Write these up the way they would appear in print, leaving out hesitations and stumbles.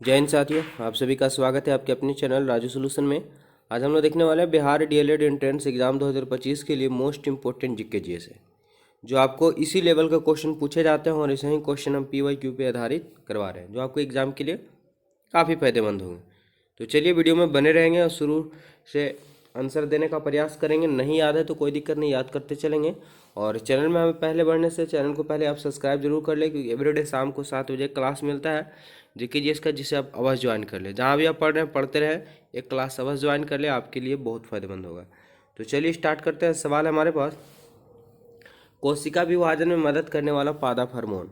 जय हिंद साथियों, आप सभी का स्वागत है आपके अपने चैनल राजू सॉल्यूशन में। आज हम लोग देखने वाले हैं बिहार डीएलएड एंट्रेंस एग्जाम 2025 के लिए मोस्ट इंपोर्टेंट जीके जीएस है, जो आपको इसी लेवल का क्वेश्चन पूछे जाते हैं और इसे ही क्वेश्चन हम पीवाईक्यू पे आधारित करवा रहे हैं, जो आपको एग्जाम के लिए काफ़ी फायदेमंद होंगे। तो चलिए वीडियो में बने रहेंगे और शुरू से आंसर देने का प्रयास करेंगे। नहीं याद है तो कोई दिक्कत नहीं, याद करते चलेंगे। और चैनल में हमें पहले बढ़ने से चैनल को पहले आप सब्सक्राइब जरूर कर लें, क्योंकि एवरीडे शाम को 7 बजे क्लास मिलता है जीके जीएस का, जिसे आप अवश्य ज्वाइन कर लें। जहाँ भी आप पढ़ रहे हैं पढ़ते रहे, एक क्लास अवश्य ज्वाइन कर ले, आपके लिए बहुत फायदेमंद होगा। तो चलिए स्टार्ट करते हैं। सवाल है हमारे पास, कोशिका विभाजन में मदद करने वाला पादप हार्मोन।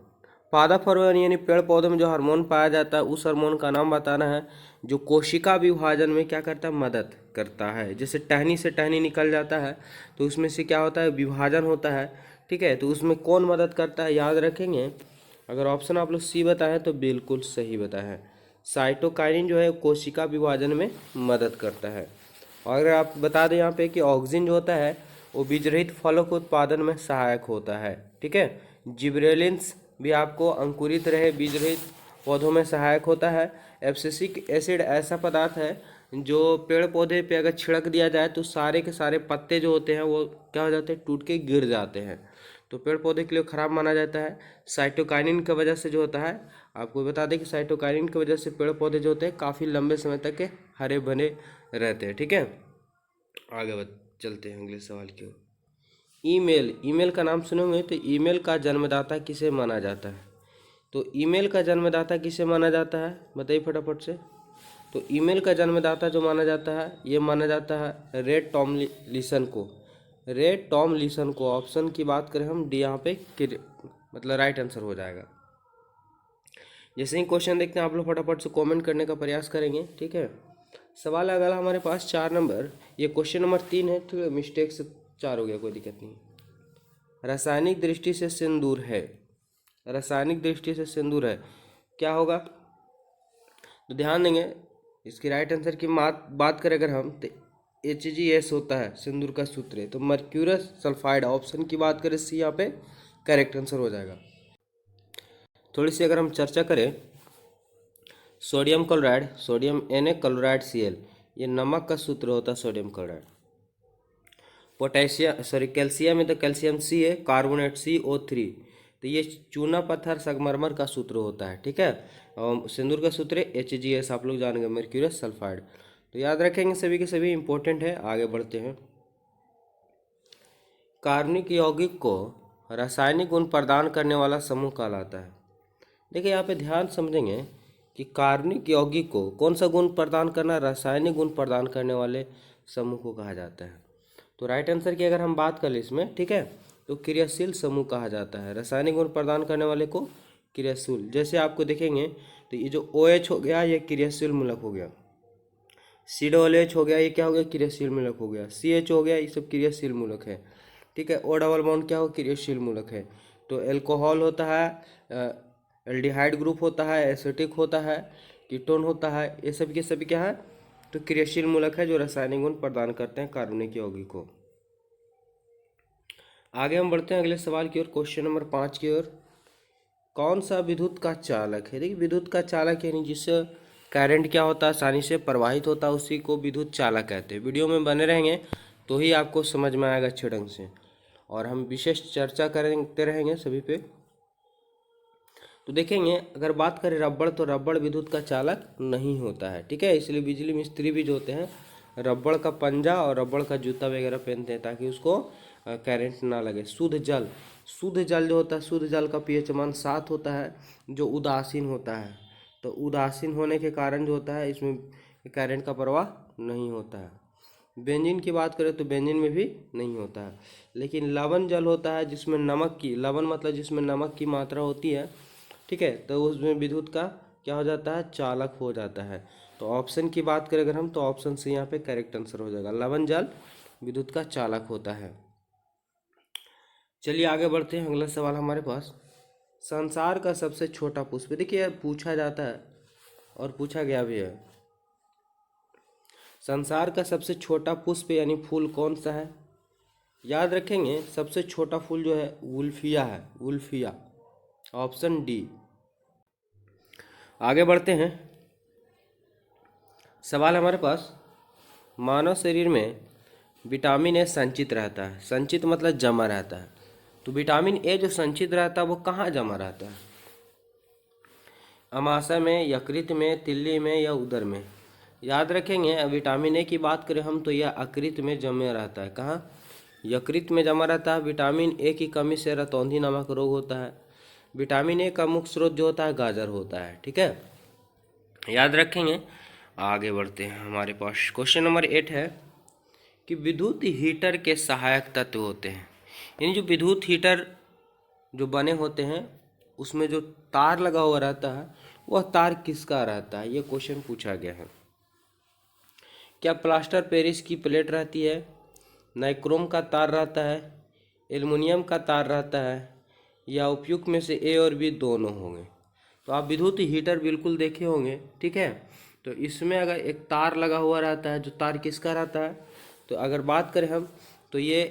पादप हार्मोन यानी पेड़ पौधों में जो हार्मोन पाया जाता है, उस हार्मोन का नाम बताना है जो कोशिका विभाजन में क्या करता है, मदद करता है। जैसे टहनी से टहनी निकल जाता है तो उसमें से क्या होता है, विभाजन होता है। ठीक है, तो उसमें कौन मदद करता है याद रखेंगे। अगर ऑप्शन आप लोग सी बताएं तो बिल्कुल सही बताया है। साइटोकाइनिन जो है कोशिका विभाजन में मदद करता है। और अगर आप बता दें यहाँ पे कि ऑक्सिन जो होता है वो बीज रहित फलों के उत्पादन में सहायक होता है। ठीक है, जिब्रेलिन्स भी आपको अंकुरित रहे बीज रहित पौधों में सहायक होता है। एब्सिसिक एसिड ऐसा पदार्थ है जो पेड़ पौधे पे अगर छिड़क दिया जाए तो सारे के सारे पत्ते जो होते हैं वो क्या हो जाते हैं, टूट के गिर जाते हैं। तो पेड़ पौधे के लिए खराब माना जाता है। साइटोकाइनिन की वजह से जो होता है, आपको बता दें कि साइटोकाइनिन की वजह से पेड़ पौधे जो होते हैं काफ़ी लंबे समय तक के हरे भरे रहते हैं। ठीक है, आगे चलते हैं अगले सवाल की ओर। ईमेल, ईमेल का नाम सुने होंगे, तो ईमेल का जन्मदाता किसे माना जाता है। तो ईमेल का जन्मदाता किसे माना जाता है बताइए फटाफट से। तो ईमेल का जन्मदाता जो माना जाता है, ये माना जाता है रे टॉमलिंसन को। रे टॉमलिंसन को, ऑप्शन की बात करें हम, डी यहाँ पे मतलब राइट आंसर हो जाएगा। जैसे ही क्वेश्चन देखते हैं आप लोग फटाफट से कमेंट करने का प्रयास करेंगे। ठीक है, सवाल अगला हमारे पास 4 नंबर, ये क्वेश्चन नंबर 3 है। ठीक है, मिस्टेक से 4 हो गया, कोई दिक्कत नहीं। रासायनिक दृष्टि से सिंदूर है, रासायनिक दृष्टि से सिंदूर है, क्या होगा। तो ध्यान देंगे, इसकी राइट आंसर की बात करें अगर हम, तो HGS होता है सिंदूर का सूत्र। तो मर्क्यूरस सल्फाइड, ऑप्शन की बात करें सी यहाँ पे करेक्ट आंसर हो जाएगा। थोड़ी सी अगर हम चर्चा करें, sodium chloride, sodium Na chloride Cl, ये नमक का सूत्र होता है सोडियम क्लोराइड। पोटेशियम कैल्शियम में तो कैल्शियम सी है, कार्बोनेट CO3, तो ये चूना पत्थर संगमरमर का सूत्र होता है। ठीक है, और सिंदूर का सूत्र HGS, आप लोग जानेंगे मर्क्यूरस सल्फाइड। तो याद रखेंगे, सभी के सभी इंपॉर्टेंट है। आगे बढ़ते हैं। कार्बनिक यौगिक को रासायनिक गुण प्रदान करने वाला समूह कहलाता है। देखिए यहाँ पे ध्यान समझेंगे कि कार्बनिक यौगिक को कौन सा गुण प्रदान करना, रासायनिक गुण प्रदान करने वाले समूह को कहा जाता है। तो राइट आंसर की अगर हम बात करें इसमें, ठीक है, तो क्रियाशील समूह कहा जाता है। रासायनिक गुण प्रदान करने वाले को क्रियाशील, जैसे आपको देखेंगे तो ये जो OH हो गया ये क्रियाशील मूलक हो गया, COOH हो गया ये क्या हो गया, क्रियाशील मूलक हो गया, CH हो गया, ये सब क्रियाशील मूलक है। ठीक है, O डबल बॉन्ड क्या हो, क्रियाशील मूलक है। तो एल्कोहल होता है, एल्डिहाइड ग्रुप होता है, एसिटिक होता है, कीटोन होता है, ये सब के सभी क्या है, तो क्रियाशील मूलक है जो रासायनिक गुण प्रदान करते हैं कार्बनिक यौगिक को। आगे हम बढ़ते हैं अगले सवाल की ओर, क्वेश्चन नंबर 5 की ओर। कौन सा विद्युत का चालक है। देखिए विद्युत का चालक यानी जिससे करंट क्या होता है, आसानी से प्रवाहित होता है, उसी को विद्युत चालक कहते हैं। वीडियो में बने रहेंगे तो ही आपको समझ में आएगा अच्छे ढंग से, और हम विशेष चर्चा करते रहेंगे सभी पे। तो देखेंगे अगर बात करें रबड़, तो रबड़ विद्युत का चालक नहीं होता है। ठीक है, इसलिए बिजली मिस्त्री भी जो होते हैं रबड़ का पंजा और रबड़ का जूता वगैरह पहनते हैं ताकि उसको करंट ना लगे। शुद्ध जल, शुद्ध जल जो होता है, शुद्ध जल का pH मान 7 होता है, जो उदासीन होता है। तो उदासीन होने के कारण जो होता है इसमें करंट का प्रवाह नहीं होता है। बेंजीन की बात करें तो बेंजीन में भी नहीं होता है। लेकिन लवण जल होता है जिसमें नमक की, लवण मतलब जिसमें नमक की मात्रा होती है, ठीक है, तो उसमें विद्युत का क्या हो जाता है, चालक हो जाता है। तो ऑप्शन की बात करें अगर हम, तो ऑप्शन से यहाँ पे करेक्ट आंसर हो जाएगा, लवण जल विद्युत का चालक होता है। चलिए आगे बढ़ते हैं। अगला सवाल हमारे पास, संसार का सबसे छोटा पुष्प। देखिए पूछा जाता है और पूछा गया भी है, संसार का सबसे छोटा पुष्प यानी फूल कौन सा है। याद रखेंगे सबसे छोटा फूल जो है वुल्फिया है, वुल्फिया, ऑप्शन डी। आगे बढ़ते हैं। सवाल हमारे पास, मानव शरीर में विटामिन ए संचित रहता है। संचित मतलब जमा रहता है। तो विटामिन ए जो संचित रहता है वो कहाँ जमा रहता है? अमाशय में, यकृत में, तिल्ली में या उदर में? याद रखेंगे, विटामिन ए की बात करें हम तो यह यकृत में जमे रहता है। कहाँ? यकृत में जमा रहता है। विटामिन ए की कमी से रतौंधी नामक रोग होता है। विटामिन ए का मुख्य स्रोत जो होता है गाजर होता है। ठीक है, याद रखेंगे। आगे बढ़ते हैं, हमारे पास क्वेश्चन नंबर 8 है कि विद्युत हीटर के सहायक तत्व होते हैं। यानी जो विद्युत हीटर जो बने होते हैं उसमें जो तार लगा हुआ रहता है वह तार किसका रहता है? ये क्वेश्चन पूछा गया है। क्या प्लास्टर पेरिस की प्लेट रहती है, नाइक्रोम का तार रहता है, एल्युमिनियम का तार रहता है, या उपयुक्त में से ए और बी दोनों होंगे? तो आप विद्युत हीटर बिल्कुल देखे होंगे। ठीक है, तो इसमें अगर एक तार लगा हुआ रहता है, जो तार किसका रहता है? तो अगर बात करें हम तो ये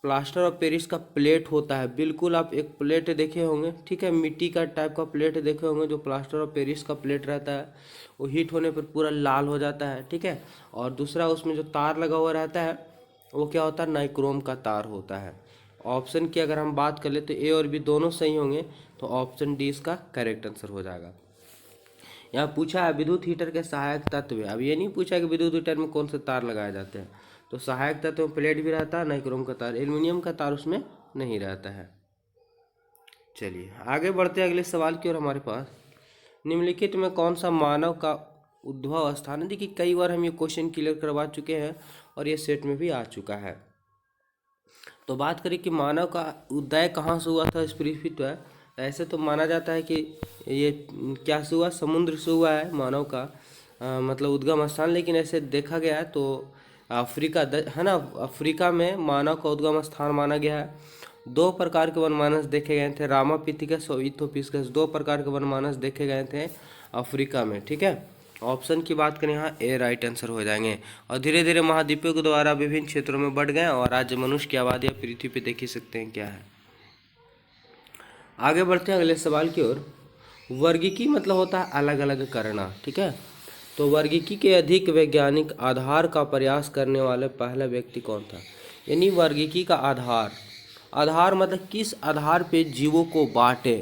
प्लास्टर ऑफ पेरिस का प्लेट होता है। बिल्कुल आप एक प्लेट देखे होंगे। ठीक है, मिट्टी का टाइप का प्लेट देखे होंगे। जो प्लास्टर ऑफ पेरिस का प्लेट रहता है वो हीट होने पर पूरा लाल हो जाता है। ठीक है, और दूसरा उसमें जो तार लगा हुआ रहता है वो क्या होता है? नाइक्रोम का तार होता है। ऑप्शन की अगर हम बात कर ले तो ए और बी दोनों सही होंगे, तो ऑप्शन डी इसका करेक्ट आंसर हो जाएगा। यहाँ पूछा है विद्युत हीटर के सहायक तत्व। अब ये नहीं पूछा कि विद्युत हीटर में कौन से तार लगाए जाते हैं। तो सहायक तत्व में प्लेट भी रहता है, नाइक्रोम का तार, एल्युमिनियम का तार उसमें नहीं रहता है। चलिए आगे बढ़ते हैं अगले सवाल की ओर। हमारे पास निम्नलिखित में कौन सा मानव का उद्भव स्थान है? देखिए कई बार हम ये क्वेश्चन क्लियर करवा चुके हैं और ये सेट में भी आ चुका है। तो बात करें कि मानव का उदय कहाँ से हुआ था, इस पृथ्वी पर, ऐसे तो माना जाता है कि ये क्या से हुआ, समुद्र से हुआ है मानव का मतलब उद्गम स्थान। लेकिन ऐसे देखा गया है तो अफ्रीका है ना, अफ्रीका में मानव का उद्गम स्थान माना गया है। दो प्रकार के वनमानस देखे गए थे, रामापिथिकस और इथोपिस्कस। दो प्रकार के वनमानस देखे गए थे अफ्रीका में। ठीक है, ऑप्शन की बात करें यहाँ ए राइट आंसर हो जाएंगे। और धीरे धीरे महाद्वीपों के द्वारा विभिन्न क्षेत्रों में बढ़ गए और आज मनुष्य की आबादी पृथ्वी पे देख ही सकते हैं क्या है। आगे बढ़ते हैं अगले सवाल की ओर। वर्गीकी मतलब होता है अलग अलग करना। ठीक है, तो वर्गीकी के अधिक वैज्ञानिक आधार का प्रयास करने वाले पहला व्यक्ति कौन था? यानी वर्गीकी का आधार, आधार मतलब किस आधार पे जीवों को बांटे।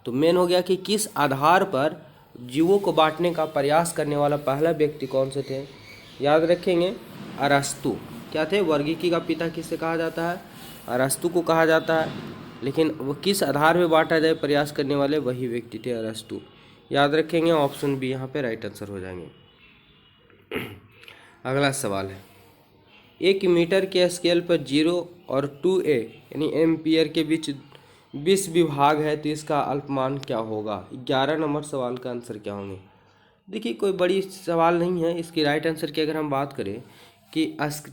तो मेन हो गया कि किस आधार पर जीवों को बांटने का प्रयास करने वाला पहला व्यक्ति कौन से थे? याद रखेंगे अरस्तु। क्या थे? वर्गीकी का पिता किसे कहा जाता है? अरस्तु को कहा जाता है। लेकिन वो किस आधार पे बांटा जाए प्रयास करने वाले, वही व्यक्ति थे अरस्तु। याद रखेंगे, ऑप्शन बी यहाँ पे राइट आंसर हो जाएंगे। अगला सवाल है, 1 मीटर के स्केल पर 0 और 2A यानी एम्पियर के बीच 20 विभाग है, तो इसका अल्पमान क्या होगा? 11 नंबर सवाल का आंसर क्या होंगे? देखिए कोई बड़ी सवाल नहीं है। इसकी राइट आंसर की अगर हम बात करें कि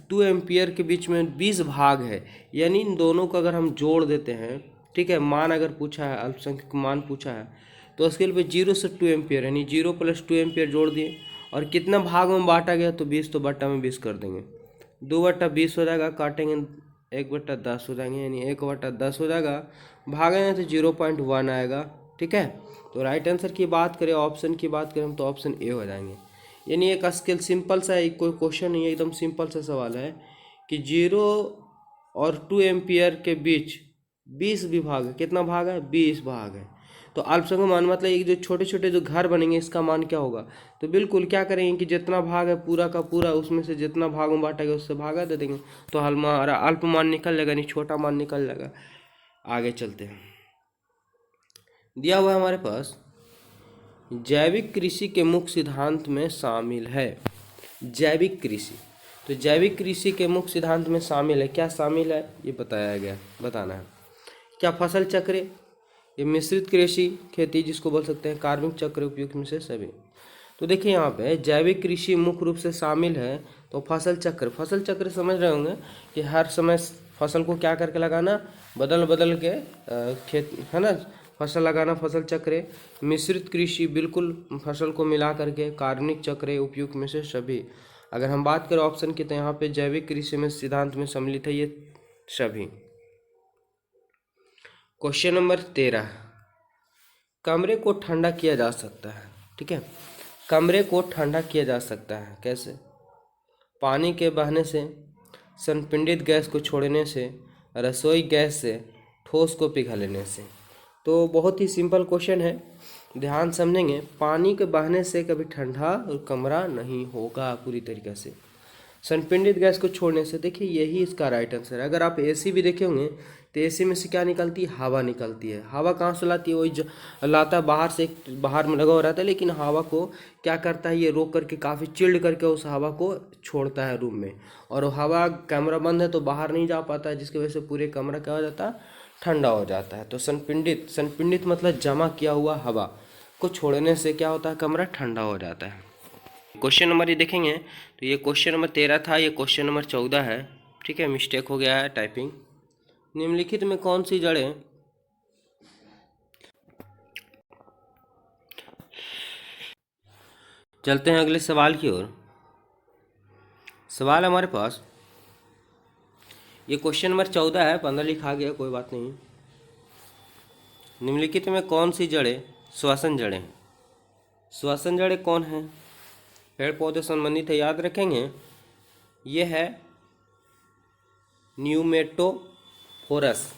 2 एम्पियर के बीच में 20 भाग है, यानी इन दोनों को अगर हम जोड़ देते हैं, ठीक है, मान अगर पूछा है, अल्पसंख्यक मान पूछा है, तो स्केल पे 0 से 2 एम्पियर यानी 0 + 2 एम्पियर जोड़ दिए और कितना भाग में बांटा गया तो 20, तो बट्टा में 20 कर देंगे। 2/20 हो जाएगा, काटेंगे 1/10 हो जाएंगे, यानी 1/10 हो जाएगा। भागेंगे तो 0.1 आएगा। ठीक है, तो राइट आंसर की बात करें, ऑप्शन की बात करें तो ऑप्शन ए हो जाएंगे। यानी एक स्केल सिंपल सा है, कोई क्वेश्चन नहीं है, एकदम सिंपल सा सवाल है कि 0 और 2 एम्पियर के बीच 20 विभाग है। कितना भाग है? 20 भाग है। तो अल्पसंख्यक मान मतलब ये जो छोटे छोटे जो घर बनेंगे इसका मान क्या होगा? तो बिल्कुल क्या करेंगे कि जितना भाग है पूरा का पूरा, उसमें से जितना भाग में बांटा गया उससे भागा दे देंगे, तो हमारा अल्प मान निकल जाएगा, नहीं छोटा मान निकल जाएगा। आगे चलते हैं। दिया हुआ है हमारे पास, जैविक कृषि के मुख्य सिद्धांत में शामिल है। जैविक कृषि, तो जैविक कृषि के मुख्य सिद्धांत में शामिल है, क्या शामिल है ये बताया गया, बताना है। क्या फसल चक्र, ये मिश्रित कृषि खेती जिसको बोल सकते हैं, कार्बनिक चक्र, उपयुक्त में से सभी। तो देखिए यहाँ पे जैविक कृषि मुख्य रूप से शामिल है, तो फसल चक्र, फसल चक्र समझ रहे होंगे कि हर समय फसल को क्या करके लगाना, बदल बदल के खेत, है ना, फसल लगाना, फसल चक्र। मिश्रित कृषि बिल्कुल फसल को मिला करके, कार्बनिक चक्र, उपयुक्त में से सभी। अगर हम बात करें ऑप्शन की तो यहाँ पे जैविक कृषि में सिद्धांत में सम्मिलित है ये सभी। क्वेश्चन नंबर 13, कमरे को ठंडा किया जा सकता है। ठीक है, कमरे को ठंडा किया जा सकता है कैसे? पानी के बहने से, संपीड़ित गैस को छोड़ने से, रसोई गैस से, ठोस को पिघलने से। तो बहुत ही सिंपल क्वेश्चन है, ध्यान समझेंगे। पानी के बहने से कभी ठंडा और कमरा नहीं होगा पूरी तरीके से। संपीड़ित गैस को छोड़ने से, देखिए यही इसका राइट आंसर है। अगर आप एसी भी देखे होंगे तो एसी में से क्या निकलती है? हवा निकलती है। हवा कहाँ से लाती है? वही लाता बाहर से, बाहर में लगा हुआ रहता है, लेकिन हवा को क्या करता है, ये रोक करके काफ़ी चिल्ड करके उस हवा को छोड़ता है रूम में। और वो हवा, कैमरा बंद है तो बाहर नहीं जा पाता है, जिसकी वजह से पूरे कमरा क्या हो जाता है? ठंडा हो जाता है। तो संपीड़ित मतलब जमा किया हुआ हवा को छोड़ने से क्या होता है? कमरा ठंडा हो जाता है। क्वेश्चन नंबर ये देखेंगे तो ये क्वेश्चन नंबर 13 था, ये क्वेश्चन नंबर 14 है। ठीक है, मिस्टेक हो गया है टाइपिंग। निम्नलिखित में कौन सी जड़ें चलते हैं अगले सवाल की ओर। सवाल हमारे पास ये क्वेश्चन नंबर 14 है, 15 लिखा गया, कोई बात नहीं। निम्नलिखित में कौन सी जड़ें श्वसन जड़ें हैं? श्वसन जड़ें कौन हैं? पेड़ पौधे संबंधित है, याद रखेंगे। ये है न्यूमेटोफोरस।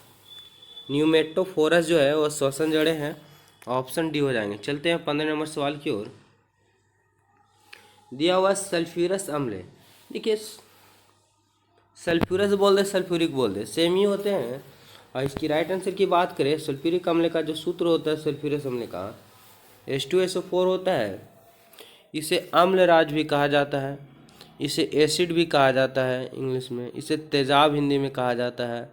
न्यूमेटोफोरस जो है वो श्वसन जड़ें हैं। ऑप्शन डी हो जाएंगे। चलते हैं 15 नंबर सवाल की ओर। दिया हुआ सल्फ्यूरस अम्ल है, देखिए सल्फ्यूरस बोल दे, सल्फ्यूरिक बोल दे, सेम ही होते हैं। और इसकी राइट आंसर की बात करें, सल्फ्यूरिक अम्ल का जो सूत्र होता है सल्फ्यूरस अम्ल का H2SO4 होता है। इसे अम्लराज भी कहा जाता है, इसे एसिड भी कहा जाता है इंग्लिश में, इसे तेजाब हिंदी में कहा जाता है,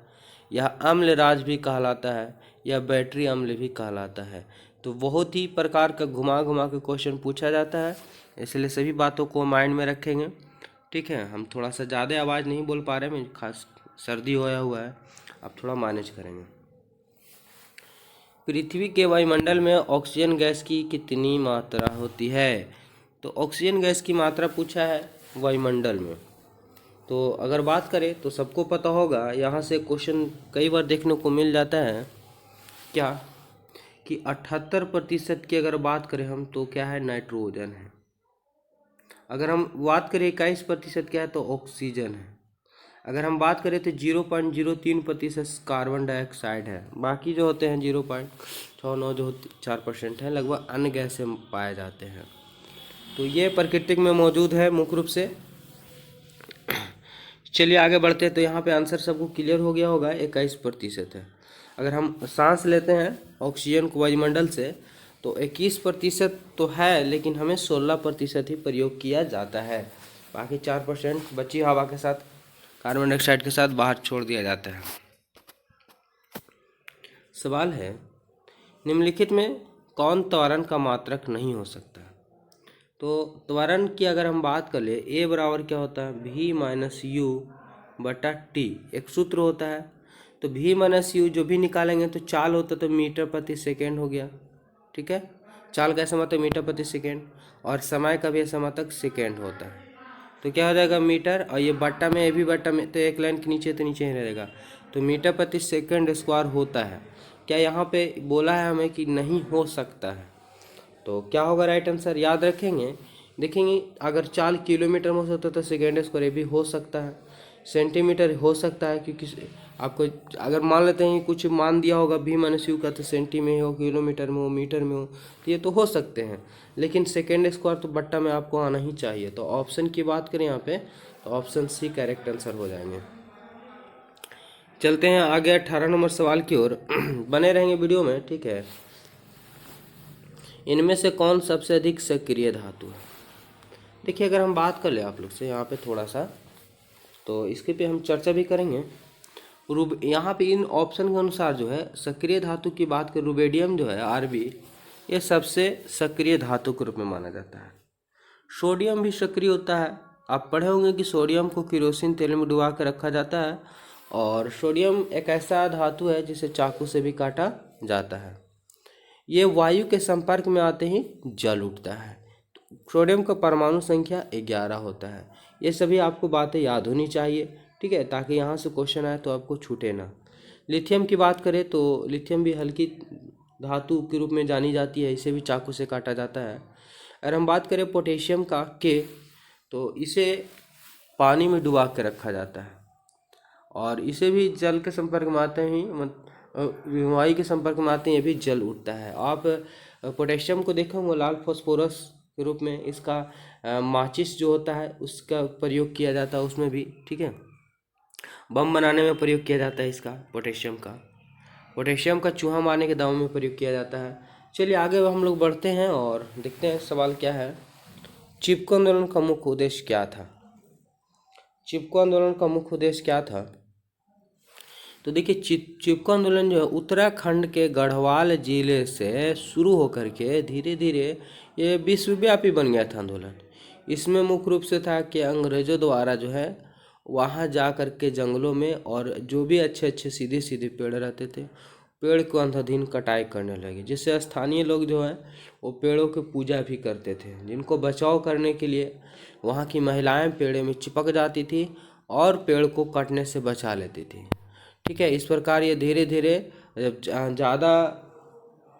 यह अम्लराज भी कहलाता है, या बैटरी अम्ल भी कहलाता है। तो बहुत ही प्रकार का घुमा घुमा के क्वेश्चन पूछा जाता है, इसलिए सभी बातों को माइंड में रखेंगे। ठीक है, हम थोड़ा सा ज़्यादा आवाज़ नहीं बोल पा रहे हैं, खास सर्दी होया हुआ है, आप थोड़ा मैनेज करेंगे। पृथ्वी के वायुमंडल में ऑक्सीजन गैस की कितनी मात्रा होती है? तो ऑक्सीजन गैस की मात्रा पूछा है वायुमंडल में। तो अगर बात करें तो सबको पता होगा, यहाँ से क्वेश्चन कई बार देखने को मिल जाता है क्या कि 78% की अगर बात करें हम तो क्या है? नाइट्रोजन है। अगर हम बात करें 21% क्या है? तो ऑक्सीजन है। अगर हम बात करें तो 0.03% कार्बन डाइऑक्साइड है। बाकी जो होते हैं 0.69 जो 4% है, लगभग अन्य गैस से पाए जाते हैं। तो ये प्राकृतिक में मौजूद है मुख्य रूप से। चलिए आगे बढ़ते हैं। तो यहाँ पे आंसर सबको क्लियर हो गया होगा, 21% है। अगर हम सांस लेते हैं ऑक्सीजन को वायुमंडल से तो 21% तो है, लेकिन हमें 16% ही प्रयोग किया जाता है। बाकी 4% बची हवा के साथ, कार्बन डाइऑक्साइड के साथ बाहर छोड़ दिया जाता है। सवाल है, निम्नलिखित में कौन त्वरण का मात्रक नहीं हो सकता? तो त्वरण की अगर हम बात कर ले, ए बराबर क्या होता है? V-U/T, एक सूत्र होता है। तो V-U जो भी निकालेंगे तो चाल होता तो मीटर प्रति सेकेंड हो गया। ठीक है, चाल का समातक मीटर प्रति सेकेंड, और समय का भी समातक सेकेंड होता है। तो क्या हो जाएगा? मीटर, और ये बट्टा में, ये भी बट्टा में, तो एक लाइन के नीचे तो नीचे ही रहेगा। तो मीटर प्रति सेकेंड स्क्वायर होता है। क्या यहाँ पे बोला है हमें कि नहीं हो सकता है? तो क्या होगा राइट आंसर? याद रखेंगे, देखेंगे अगर चाल किलोमीटर में हो सकता है तो सेकेंड स्क्वायर ये भी हो सकता है, सेंटीमीटर हो सकता है, क्योंकि आपको अगर मान लेते हैं कुछ मान दिया होगा V-U का, तो सेंटी में हो, किलोमीटर में हो, मीटर में हो, तो ये तो हो सकते हैं। लेकिन सेकेंड स्क्वायर तो बट्टा में आपको आना ही चाहिए। तो ऑप्शन की बात करें यहाँ पे तो ऑप्शन सी करेक्ट आंसर हो जाएंगे। चलते हैं आगे 18 नंबर सवाल की ओर। बने रहेंगे वीडियो में। ठीक है, इनमें से कौन सबसे अधिक सक्रिय धातु है? देखिए अगर हम बात कर ले आप लोग से यहाँ पे थोड़ा सा, तो इसके पे हम चर्चा भी करेंगे। यहाँ पे इन ऑप्शन के अनुसार जो है सक्रिय धातु की बात करें, रुबेडियम जो है Rb, ये सबसे सक्रिय धातु के रूप में माना जाता है। सोडियम भी सक्रिय होता है। आप पढ़े होंगे कि सोडियम को केरोसिन तेल में डुबा कर रखा जाता है, और सोडियम एक ऐसा धातु है जिसे चाकू से भी काटा जाता है। ये वायु के संपर्क में आते ही जल उठता है। सोडियम का परमाणु संख्या 11 होता है। ये सभी आपको बातें याद होनी चाहिए। ठीक है, ताकि यहाँ से क्वेश्चन आए तो आपको छूटे ना। लिथियम की बात करें तो लिथियम भी हल्की धातु के रूप में जानी जाती है, इसे भी चाकू से काटा जाता है। अगर हम बात करें पोटेशियम का के, तो इसे पानी में डुबा के रखा जाता है और इसे भी जल के संपर्क में आते ही वायु के संपर्क में आते हैं, ये भी जल उठता है। आप पोटेशियम को देखोगे लाल फास्फोरस के रूप में, इसका माचिस जो होता है उसका प्रयोग किया जाता है उसमें भी, ठीक है। बम बनाने में प्रयोग किया जाता है इसका, पोटेशियम का चूहा मारने के दांव में प्रयोग किया जाता है। चलिए आगे हम लोग बढ़ते हैं और देखते हैं सवाल क्या है। चिपको आंदोलन का मुख्य उद्देश्य क्या था? चिपको आंदोलन का मुख्य उद्देश्य क्या था? तो देखिए चिपको आंदोलन जो है उत्तराखंड के गढ़वाल जिले से शुरू होकर के धीरे धीरे ये विश्वव्यापी बन गया था आंदोलन। इसमें मुख्य रूप से था कि अंग्रेजों द्वारा जो है वहाँ जा कर के जंगलों में और जो भी अच्छे अच्छे सीधे सीधे पेड़ रहते थे, पेड़ को अंधाधुंध कटाई करने लगे, जिससे स्थानीय लोग जो है वो पेड़ों की पूजा भी करते थे, जिनको बचाव करने के लिए वहाँ की महिलाएं पेड़ में चिपक जाती थी और पेड़ को कटने से बचा लेती थी, ठीक है। इस प्रकार ये धीरे धीरे जब ज़्यादा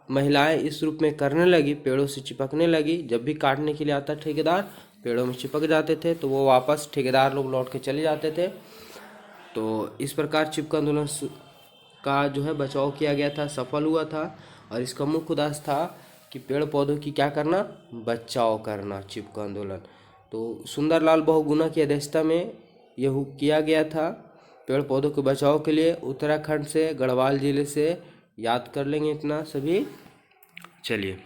महिलाएं इस रूप में करने लगी, पेड़ों से चिपकने लगी, जब भी काटने के लिए आता ठेकेदार पेड़ों में चिपक जाते थे तो वो वापस ठेकेदार लोग लौट के चले जाते थे। तो इस प्रकार चिपको आंदोलन का जो है बचाव किया गया था, सफल हुआ था और इसका मुख्य उद्देश्य था कि पेड़ पौधों की क्या करना, बचाव करना, चिपको आंदोलन। तो सुंदरलाल बहुगुणा की अध्यक्षता में यह किया गया था पेड़ पौधों के बचाव के लिए, उत्तराखंड से गढ़वाल जिले से। याद कर लेंगे इतना सभी। चलिए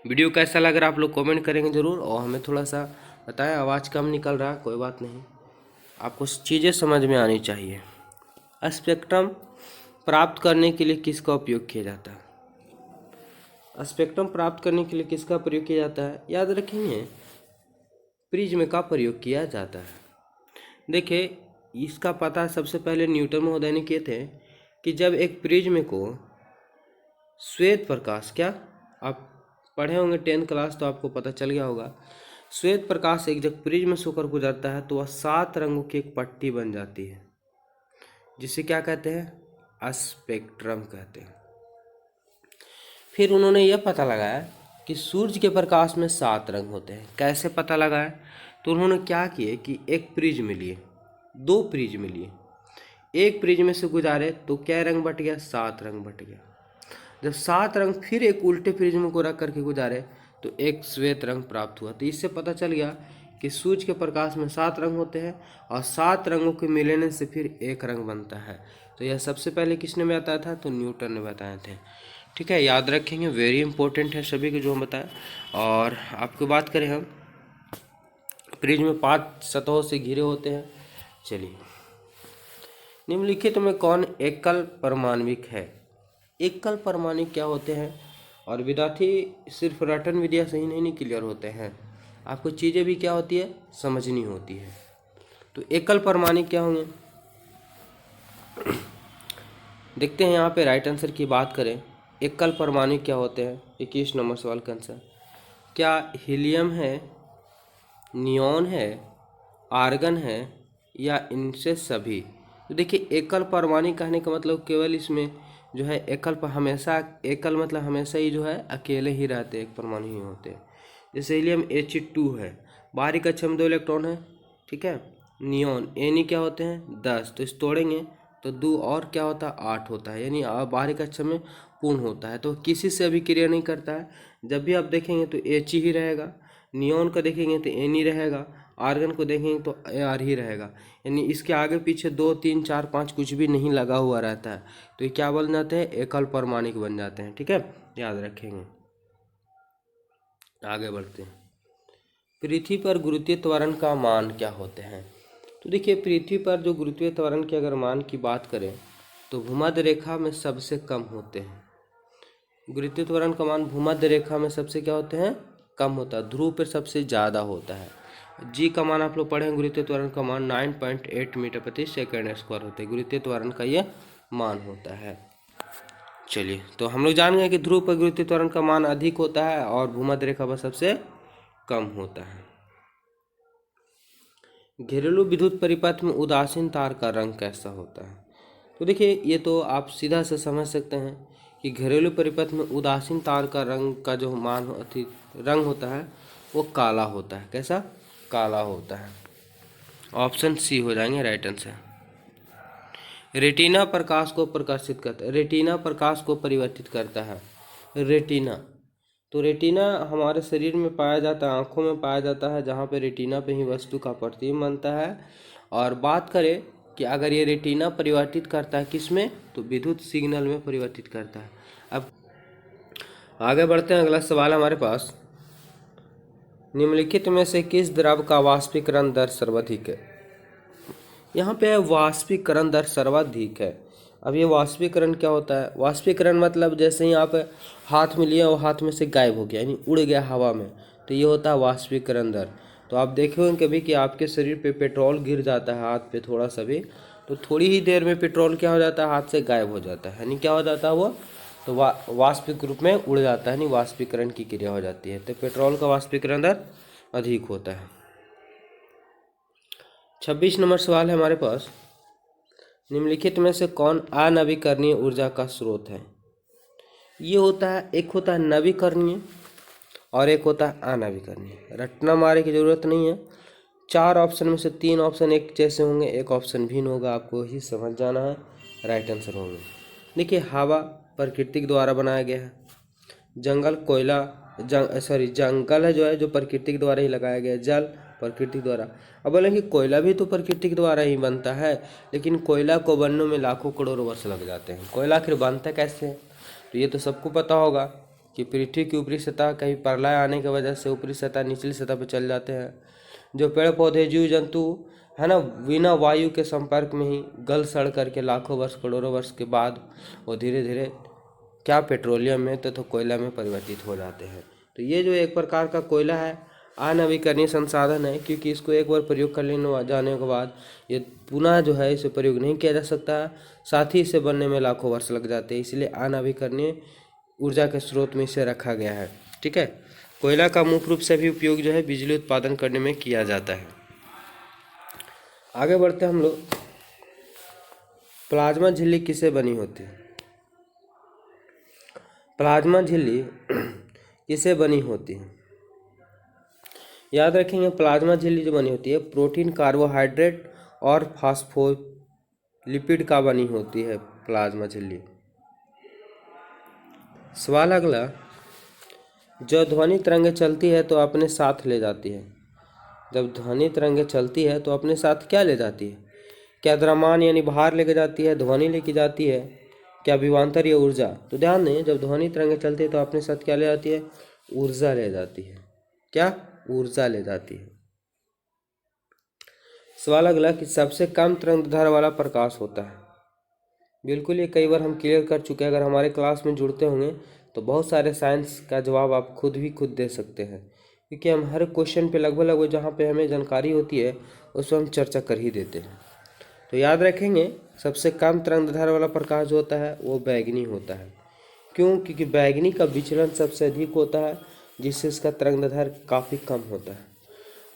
वीडियो कैसा लग रहा है आप लोग कमेंट करेंगे ज़रूर और हमें थोड़ा सा बताएं। आवाज़ कम निकल रहा है, कोई बात नहीं, आपको चीज़ें समझ में आनी चाहिए। स्पेक्ट्रम प्राप्त करने के लिए किसका उपयोग किया जाता है? स्पेक्ट्रम प्राप्त करने के लिए किसका प्रयोग किया जाता है? याद रखेंगे प्रिज्म का प्रयोग किया जाता है। देखिए इसका पता सबसे पहले न्यूटन महोदय ने किए थे कि जब एक प्रिज्म को श्वेत प्रकाश, क्या आप पढ़े होंगे 10th क्लास तो आपको पता चल गया होगा, श्वेत प्रकाश एक जब प्रिज्म से होकर गुजरता है तो वह 7 रंगों की एक पट्टी बन जाती है, जिसे क्या कहते हैं? स्पेक्ट्रम कहते हैं। फिर उन्होंने यह पता लगाया कि सूर्य के प्रकाश में 7 रंग होते हैं। कैसे पता लगाया? तो उन्होंने क्या किए कि एक प्रिज्म लिए, 2 प्रिज्म लिए, एक प्रिज्म से गुजारे तो क्या रंग बट गया? 7 रंग बट गया। जब 7 रंग फिर एक उल्टे प्रिज्म को रख करके गुजारे तो एक श्वेत रंग प्राप्त हुआ। तो इससे पता चल गया कि सूर्य के प्रकाश में 7 रंग होते हैं और 7 रंगों के मिलने से फिर एक रंग बनता है। तो यह सबसे पहले किसने बताया था? तो न्यूटन ने बताए थे, ठीक है। याद रखेंगे, वेरी इंपॉर्टेंट है सभी को जो हम बताएं। और आपको बात करें हम, प्रिज्म 5 सतहों से घिरे होते हैं। चलिए निम्नलिखित में कौन एकल परमाणविक है? एकल परमाणु क्या होते हैं? और विद्यार्थी सिर्फ रटन विद्या से ही नहीं क्लियर होते हैं, आपको चीज़ें भी क्या होती है समझनी होती है। तो एकल परमाणु क्या होंगे देखते हैं। यहाँ पे राइट आंसर की बात करें, एकल परमाणु क्या होते हैं? 21 नंबर सवाल का आंसर क्या हीलियम है, नियॉन है, आर्गन है या इनसे सभी? तो देखिए एकल परमाणु कहने का मतलब केवल इसमें जो है एकल पर हमेशा, एकल मतलब हमेशा ही जो है अकेले ही रहते हैं, एक परमाणु ही होते हैं। जैसे हीलियम H2 है, बाहरी कक्षा में 2 इलेक्ट्रॉन है, ठीक है। नियॉन Na क्या होते हैं? 10, तो इस तोड़ेंगे तो 2 और क्या होता है? 8 होता है, यानी बाहरी कक्षा में पूर्ण होता है। तो किसी से अभिक्रिया नहीं करता है। जब भी आप देखेंगे तो H ही रहेगा, नियॉन का देखेंगे तो Na रहेगा, आर्गन को देखेंगे तो Ar ही रहेगा, यानी इसके आगे पीछे 2 3 4 5 कुछ भी नहीं लगा हुआ रहता है। तो ये क्या बन जाते हैं? एकल परमाणु बन जाते हैं, ठीक है, याद रखेंगे। आगे बढ़ते हैं। पृथ्वी पर गुरुत्वीय त्वरण का मान क्या होते हैं? तो देखिए पृथ्वी पर जो गुरुत्वीय त्वरण के अगर मान की बात करें तो भूमध्य रेखा में सबसे कम होते हैं। गुरुत्वीय त्वरण का मान भूमध्य रेखा में सबसे क्या होते हैं? कम होता है। ध्रुव पर सबसे ज़्यादा होता है। जी का मान आप लोग पढ़े हैं, गुरुत्वीय त्वरण का मान 9.8 मीटर प्रति सेकंड स्क्वायर होता है, गुरुत्वीय त्वरण का ये मान होता है। चलिए तो हम लोग जान गए कि ध्रुव पर गुरुत्वीय त्वरण का मान अधिक होता है और भूमध्य रेखा पर सबसे कम होता है। घरेलू विद्युत परिपथ में उदासीन तार का रंग कैसा होता है? तो देखिए ये तो आप सीधा से समझ सकते हैं कि कि घरेलू परिपथ में उदासीन तार का रंग का जो मान रंग होता है वो काला होता है। कैसा? काला होता है। ऑप्शन सी हो जाएंगे राइट आंसर। रेटिना प्रकाश को प्रकाशित करता है, रेटिना प्रकाश को परिवर्तित करता है। रेटिना, तो रेटिना हमारे शरीर में पाया जाता है, आँखों में पाया जाता है, जहाँ पे रेटिना पे ही वस्तु का प्रतिबिंब बनता है। और बात करें कि अगर ये रेटिना परिवर्तित करता है किस में, तो विद्युत सिग्नल में परिवर्तित करता है। अब आगे बढ़ते हैं, अगला सवाल हमारे पास, निम्नलिखित में से किस द्रव का वाष्पीकरण दर सर्वाधिक है? यहाँ पे वाष्पीकरण दर सर्वाधिक है। अब ये वाष्पीकरण क्या होता है? वाष्पीकरण मतलब जैसे ही आप हाथ में लिए और हाथ में से गायब हो गया, यानी उड़ गया हवा में, तो ये होता है वाष्पीकरण दर। तो आप देखे होंगे कभी कि आपके शरीर पे पेट्रोल गिर जाता है हाथ पे थोड़ा सा भी, तो थोड़ी ही देर में पेट्रोल क्या हो जाता है, हाथ से गायब हो जाता है, यानी क्या हो जाता है वो, तो वाष्पिक रूप में उड़ जाता है, यानी वाष्पीकरण की क्रिया हो जाती है। तो पेट्रोल का वाष्पीकरण दर अधिक होता है। 26 नंबर सवाल है हमारे पास, निम्नलिखित में से कौन अनवीकरणीय ऊर्जा का स्रोत है? ये होता है, एक होता है नवीकरणीय और एक होता है अनवीकरणीय। रटना मारे की जरूरत नहीं है। 4 ऑप्शन में से 3 ऑप्शन एक जैसे होंगे, एक ऑप्शन भिन्न होगा, आपको ही समझ जाना है, राइट आंसर होंगे। देखिए, हवा प्रकृति द्वारा बनाया गया है, जंगल कोयला जंगल है जो है जो प्रकृति द्वारा ही लगाया गया है, जल प्रकृति द्वारा। अब बोलेंगे कोयला भी तो प्रकृति द्वारा ही बनता है, लेकिन कोयला को बनने में लाखों करोड़ों वर्ष लग जाते हैं। कोयला आखिर बनता कैसे है? तो ये तो सबको पता होगा कि पृथ्वी की ऊपरी सतह कहीं प्रलय आने की वजह से ऊपरी सतह निचली सतह पर चल जाते हैं। जो पेड़ पौधे जीव जंतु है ना, बिना वायु के संपर्क में ही गल सड़ करके लाखों वर्ष करोड़ों वर्ष के बाद वो धीरे धीरे क्या पेट्रोलियम में तो कोयला में परिवर्तित हो जाते हैं। तो ये जो एक प्रकार का कोयला है अनवीकरणीय संसाधन है, क्योंकि इसको एक बार प्रयोग कर लेने जाने के बाद ये पुनः जो है इसे प्रयोग नहीं किया जा सकता, साथ ही इसे बनने में लाखों वर्ष लग जाते हैं, इसलिए अनवीकरणीय ऊर्जा के स्रोत में इसे रखा गया है। ठीक है, कोयला का मुख्य रूप से भी उपयोग जो है बिजली उत्पादन करने में किया जाता है। आगे बढ़ते हैं हम लोग, प्लाज्मा झिल्ली किससे बनी होती है? प्लाज्मा झिल्ली किससे बनी होती है? याद रखेंगे, प्लाज्मा झिल्ली जो बनी होती है प्रोटीन, कार्बोहाइड्रेट और फास्फोलिपिड का बनी होती है प्लाज्मा झिल्ली। सवाल अगला, जब ध्वनि तरंगें चलती है तो अपने साथ ले जाती है। जब ध्वनि तरंगें चलती है तो अपने साथ क्या ले जाती है? क्या द्रव्यमान यानी भार लेके जाती है, ध्वनि लेके जाती है, क्या विभवांतर या ऊर्जा? तो ध्यान दें, जब ध्वनि तरंगें चलती है तो अपने साथ क्या ले जाती है? ऊर्जा ले जाती है। क्या? ऊर्जा ले जाती है। सवाल अगला कि सबसे कम तरंगदैर्घ्य वाला प्रकाश होता है। बिल्कुल, ये कई बार हम क्लियर कर चुके हैं। अगर हमारे क्लास में जुड़ते होंगे तो बहुत सारे साइंस का जवाब आप खुद दे सकते हैं, क्योंकि हम हर क्वेश्चन पे लगभग जहाँ पे हमें जानकारी होती है उस पर हम चर्चा कर ही देते हैं। तो याद रखेंगे, सबसे कम तरंगदैर्घ्य वाला प्रकाश जो होता है वो बैगनी होता है। क्यों? क्योंकि बैगनी का विचलन सबसे अधिक होता है, जिससे इसका तरंगदैर्घ्य काफ़ी कम होता है,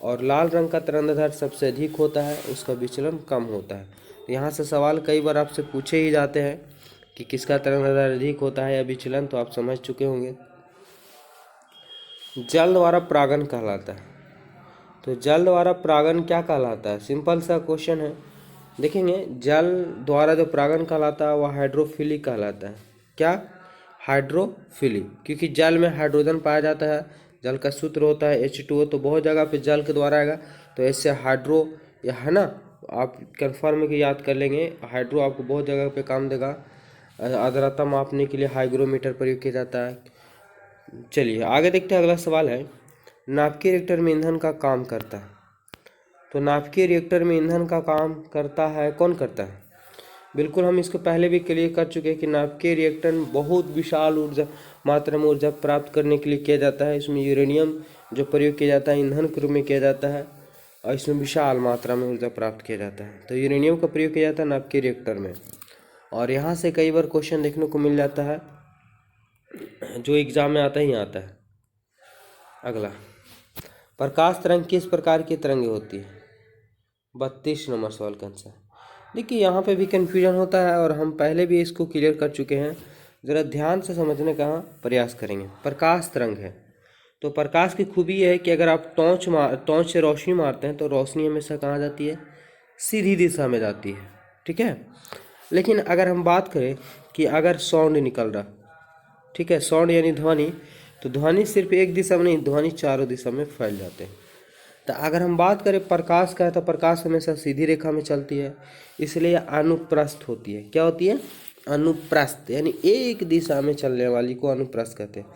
और लाल रंग का तरंगदैर्घ्य सबसे अधिक होता है, उसका विचलन कम होता है। तो यहाँ से सवाल कई बार आपसे पूछे ही जाते हैं कि किसका तरंगदैर्घ्य अधिक होता है या विचलन, तो आप समझ चुके होंगे। जल द्वारा परागण कहलाता है। तो जल द्वारा परागण क्या कहलाता है? सिंपल सा क्वेश्चन है। देखेंगे, जल द्वारा जो परागण कहलाता है वह हाइड्रोफिलिक कहलाता है। क्या? हाइड्रोफिलिक, क्योंकि जल में हाइड्रोजन पाया जाता है। जल का सूत्र होता है H2O, तो बहुत जगह पे जल के द्वारा आएगा, तो ऐसे हाइड्रो या है ना, आप कन्फर्म के याद कर लेंगे। हाइड्रो आपको बहुत जगह पे काम देगा। आर्द्रता मापने के लिए हाइग्रोमीटर प्रयोग किया जाता है। चलिए आगे देखते हैं, अगला सवाल है, नाभिकीय रिएक्टर में ईंधन का काम करता है। तो नाभिकीय रिएक्टर में ईंधन का काम करता है, कौन करता है? बिल्कुल, हम इसको पहले भी क्लियर कर चुके हैं कि नाभिकीय रिएक्टर में बहुत विशाल ऊर्जा मात्रा में ऊर्जा प्राप्त करने के लिए किया जाता है। इसमें यूरेनियम जो प्रयोग किया जाता है ईंधन के रूप में किया जाता है, और इसमें विशाल मात्रा में ऊर्जा प्राप्त किया जाता है। तो यूरेनियम का प्रयोग किया जाता है नाभिकीय रिएक्टर में, और यहाँ से कई बार क्वेश्चन देखने को मिल जाता है जो एग्जाम में आता ही आता है। अगला, प्रकाश तरंग किस प्रकार की तरंगे होती है? 32 नंबर सवाल का आंसर। देखिए, यहाँ पे भी कन्फ्यूजन होता है और हम पहले भी इसको क्लियर कर चुके हैं। ज़रा ध्यान से समझने का प्रयास करेंगे। प्रकाश तरंग है, तो प्रकाश की खूबी यह है कि अगर आप टॉर्च से रोशनी मारते हैं तो रोशनी हमेशा कहाँ जाती है, सीधी दिशा में जाती है, ठीक है। लेकिन अगर हम बात करें कि अगर साउंड निकल रहा, ठीक है, साउंड यानी ध्वनि, तो ध्वनि सिर्फ एक दिशा में नहीं, ध्वनि चारों दिशा में फैल जाते हैं। तो अगर हम बात करें प्रकाश का, तो प्रकाश हमेशा सीधी रेखा में चलती है, इसलिए अनुप्रस्थ होती है। क्या होती है? अनुप्रस्थ, यानी एक दिशा में चलने वाली को अनुप्रस्थ कहते हैं।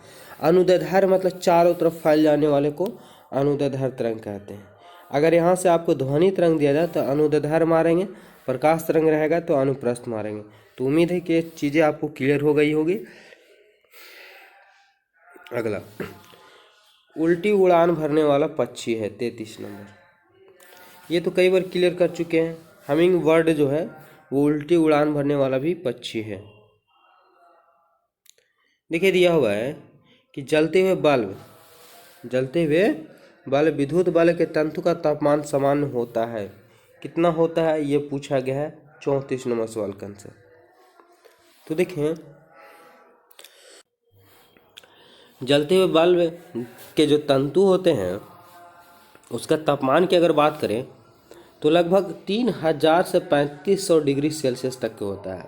अनुदैर्ध्य मतलब चारों तरफ फैल जाने वाले को अनुदैर्ध्य तरंग कहते हैं। अगर यहाँ से आपको ध्वनि तरंग दिया जाए तो अनुदैर्ध्य मारेंगे, प्रकाश तरंग रहेगा तो अनुप्रस्थ मारेंगे। तो उम्मीद है कि ये चीज़ें आपको क्लियर हो गई होगी। अगला, उल्टी उड़ान भरने वाला पक्षी है 33 नंबर। ये तो कई बार क्लियर कर चुके हैं। हमिंग बर्ड जो है वो उल्टी उड़ान भरने वाला भी पक्षी है। देखिए दिया हुआ है कि जलते हुए बल्ब विद्युत बल्ब के तंतु का तापमान समान होता है। कितना होता है ये पूछा गया है 34 नंबर सवाल का आंसर। तो देखें, जलते हुए बल्ब के जो तंतु होते हैं उसका तापमान की अगर बात करें तो लगभग 3000 से 3500 डिग्री सेल्सियस तक का होता है।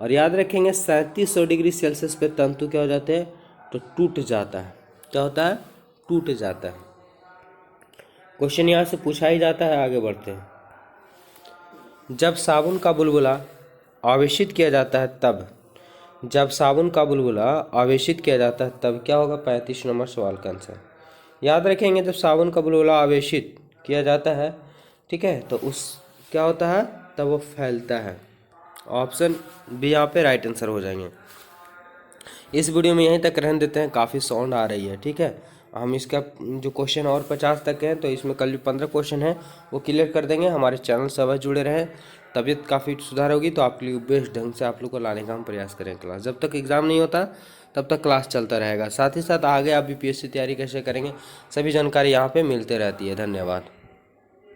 और याद रखेंगे 3700 डिग्री सेल्सियस पे तंतु क्या हो जाते हैं, तो टूट जाता है। क्या होता है? टूट जाता है। क्वेश्चन यहाँ से पूछा ही जाता है। आगे बढ़ते हैं। जब साबुन का बुलबुला आवेशित किया जाता है तब क्या होगा? 35 नंबर सवाल का आंसर। याद रखेंगे जब साबुन का बुलबुला आवेशित किया जाता है, ठीक है, तो उस क्या होता है, तब वो फैलता है। ऑप्शन बी यहाँ पे राइट आंसर हो जाएंगे। इस वीडियो में यहीं तक रहने देते हैं, काफ़ी साउंड आ रही है, ठीक है। हम इसका जो क्वेश्चन और 50 तक हैं, तो इसमें कल 15 क्वेश्चन हैं वो क्लियर कर देंगे। हमारे चैनल से अवश्य जुड़े रहें, तबीयत काफ़ी सुधार होगी तो आपके लिए बेस्ट ढंग से आप लोग को लाने का हम प्रयास करें। क्लास जब तक एग्ज़ाम नहीं होता तब तक क्लास चलता रहेगा। साथ ही साथ आगे आप यूपीएससी तैयारी कैसे करेंगे, सभी जानकारी यहाँ पे मिलते रहती है। धन्यवाद।